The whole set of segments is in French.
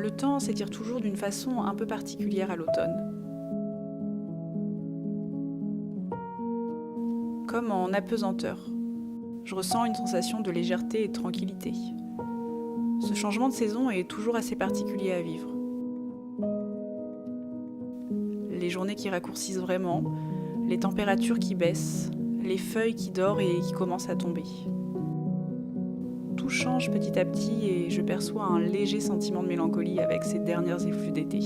Le temps s'étire toujours d'une façon un peu particulière à l'automne. Comme en apesanteur. Je ressens une sensation de légèreté et de tranquillité. Ce changement de saison est toujours assez particulier à vivre. Les journées qui raccourcissent vraiment, les températures qui baissent, les feuilles qui dorent et qui commencent à tomber. Tout change petit à petit et je perçois un léger sentiment de mélancolie avec ces derniers effluves d'été.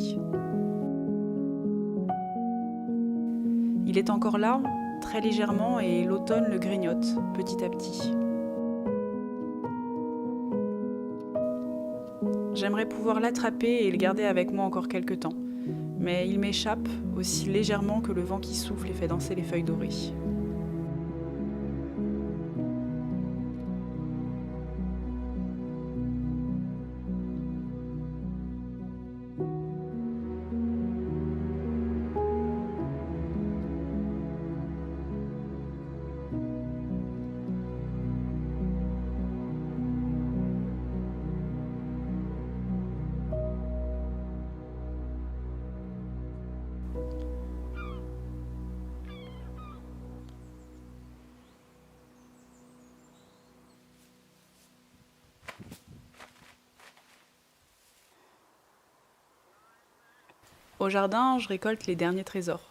Il est encore là, très légèrement, et l'automne le grignote petit à petit. J'aimerais pouvoir l'attraper et le garder avec moi encore quelques temps, mais il m'échappe aussi légèrement que le vent qui souffle et fait danser les feuilles dorées. Au jardin, je récolte les derniers trésors.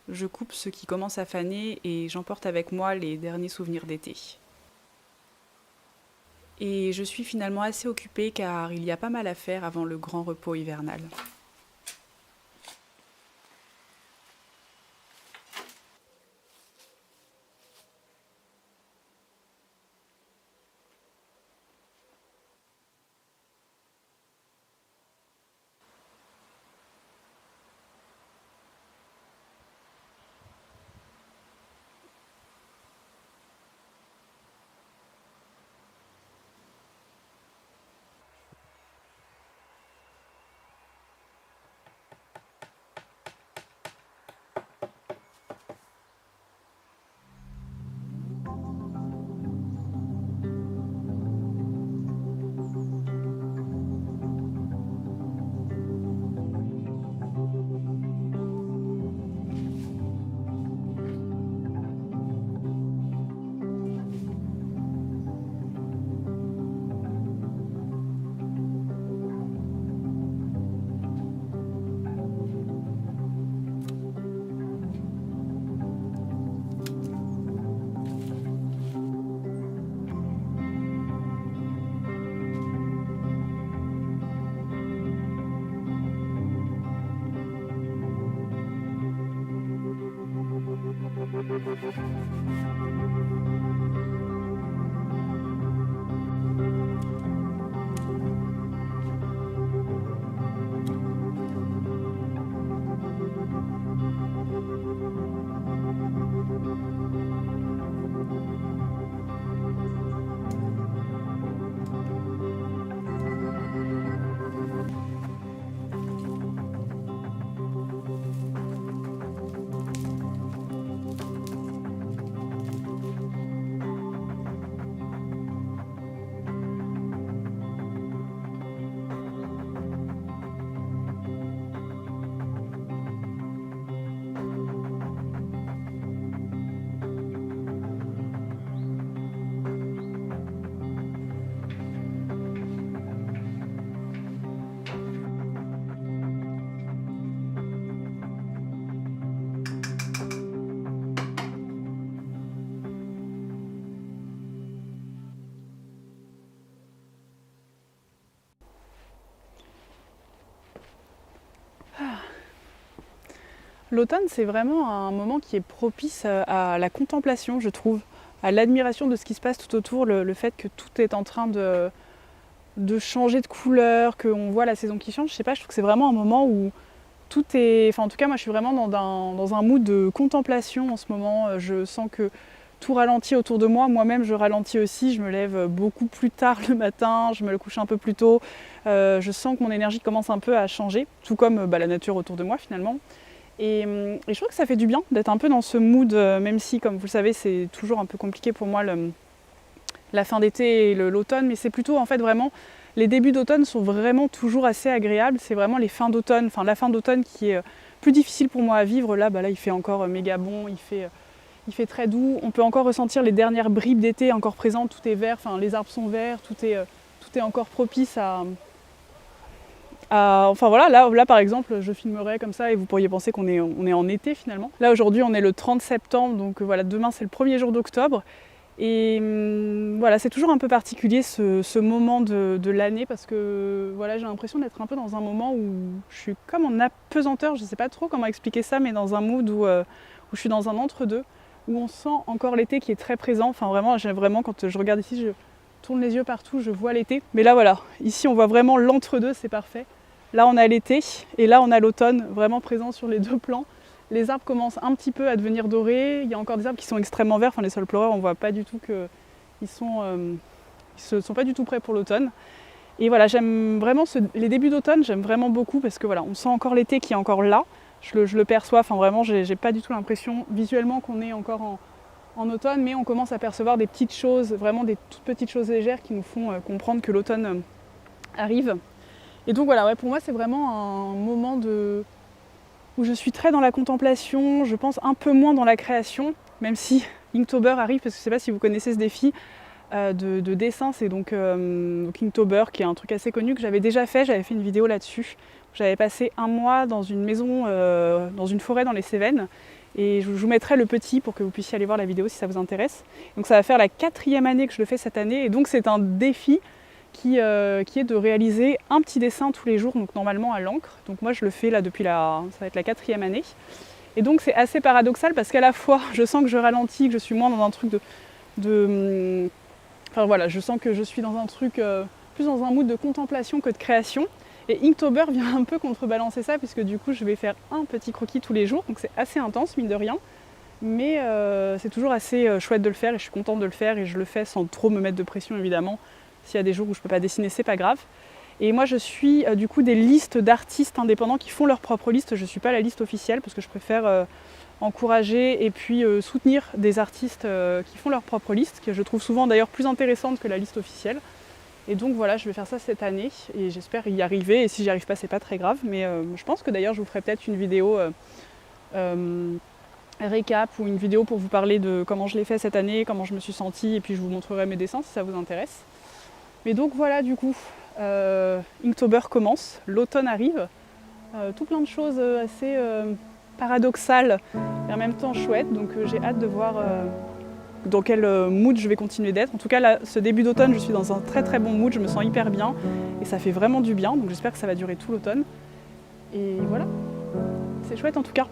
Je coupe ceux qui commencent à faner et j'emporte avec moi les derniers souvenirs d'été. Et je suis finalement assez occupée car il y a pas mal à faire avant le grand repos hivernal. L'automne, c'est vraiment un moment qui est propice à la contemplation, je trouve. à l'admiration de ce qui se passe tout autour, le fait que tout est en train de changer de couleur, qu'on voit la saison qui change. Je sais pas, je trouve que c'est vraiment un moment où tout est... Enfin, en tout cas, moi, je suis vraiment dans un mood de contemplation en ce moment. Je sens que tout ralentit autour de moi. Moi-même, je ralentis aussi. Je me lève beaucoup plus tard le matin, je me le couche un peu plus tôt. Je sens que mon énergie commence un peu à changer, tout comme la nature autour de moi, finalement. Et je trouve que ça fait du bien d'être un peu dans ce mood, même si, comme vous le savez, c'est toujours un peu compliqué pour moi la fin d'été et l'automne, mais c'est plutôt en fait vraiment, les débuts d'automne sont vraiment toujours assez agréables, c'est vraiment les fins d'automne, enfin la fin d'automne qui est plus difficile pour moi à vivre, là il fait encore méga bon, il fait très doux, on peut encore ressentir les dernières bribes d'été encore présentes, tout est vert, enfin les arbres sont verts, tout est encore propice enfin voilà, là par exemple, je filmerais comme ça et vous pourriez penser qu'on est en été finalement. Là aujourd'hui on est le 30 septembre, donc voilà, demain c'est le premier jour d'octobre. Et voilà, c'est toujours un peu particulier ce moment de l'année parce que voilà, j'ai l'impression d'être un peu dans un moment où je suis comme en apesanteur, je ne sais pas trop comment expliquer ça, mais dans un mood où je suis dans un entre-deux, où on sent encore l'été qui est très présent. Enfin vraiment quand je regarde ici, je tourne les yeux partout, je vois l'été. Mais là voilà, ici on voit vraiment l'entre-deux, c'est parfait. Là on a l'été et là on a l'automne vraiment présent sur les deux plans. Les arbres commencent un petit peu à devenir dorés. Il y a encore des arbres qui sont extrêmement verts. Enfin, les sols pleureurs, on ne voit pas du tout qu'ils sont pas du tout prêts pour l'automne. Et voilà, j'aime vraiment les débuts d'automne, j'aime vraiment beaucoup parce que voilà, on sent encore l'été qui est encore là. Je le perçois. Enfin, vraiment, j'ai pas du tout l'impression visuellement qu'on est encore en automne, mais on commence à percevoir des petites choses, vraiment des toutes petites choses légères qui nous font comprendre que l'automne arrive. Et donc voilà, ouais, pour moi, c'est vraiment un moment où je suis très dans la contemplation, je pense un peu moins dans la création, même si Inktober arrive, parce que je ne sais pas si vous connaissez ce défi de dessin, c'est donc Inktober, qui est un truc assez connu que j'avais déjà fait, j'avais fait une vidéo là-dessus. J'avais passé un mois dans une maison, dans une forêt dans les Cévennes, et je vous mettrai le petit pour que vous puissiez aller voir la vidéo si ça vous intéresse. Donc ça va faire la 4e année que je le fais cette année, et donc c'est un défi qui est de réaliser un petit dessin tous les jours, donc normalement à l'encre. Donc moi je le fais là depuis ça va être la 4e année. Et donc c'est assez paradoxal parce qu'à la fois je sens que je ralentis, que je suis moins dans un truc enfin voilà, je sens que je suis dans un truc plus dans un mood de contemplation que de création. Et Inktober vient un peu contrebalancer ça puisque du coup je vais faire un petit croquis tous les jours, donc c'est assez intense mine de rien. Mais c'est toujours assez chouette de le faire et je suis contente de le faire et je le fais sans trop me mettre de pression évidemment. S'il y a des jours où je ne peux pas dessiner, c'est pas grave. Et moi je suis du coup des listes d'artistes indépendants qui font leur propre liste. Je ne suis pas la liste officielle parce que je préfère encourager et puis soutenir des artistes qui font leur propre liste, que je trouve souvent d'ailleurs plus intéressante que la liste officielle. Et donc voilà, je vais faire ça cette année et j'espère y arriver. Et si j'y arrive pas, c'est pas très grave. Mais je pense que d'ailleurs je vous ferai peut-être une vidéo récap ou une vidéo pour vous parler de comment je l'ai fait cette année, comment je me suis sentie et puis je vous montrerai mes dessins si ça vous intéresse. Mais donc voilà, du coup, Inktober commence, l'automne arrive, tout plein de choses assez paradoxales et en même temps chouettes, donc j'ai hâte de voir dans quel mood je vais continuer d'être. En tout cas, là, ce début d'automne, je suis dans un très très bon mood, je me sens hyper bien et ça fait vraiment du bien, donc j'espère que ça va durer tout l'automne. Et voilà, c'est chouette en tout cas.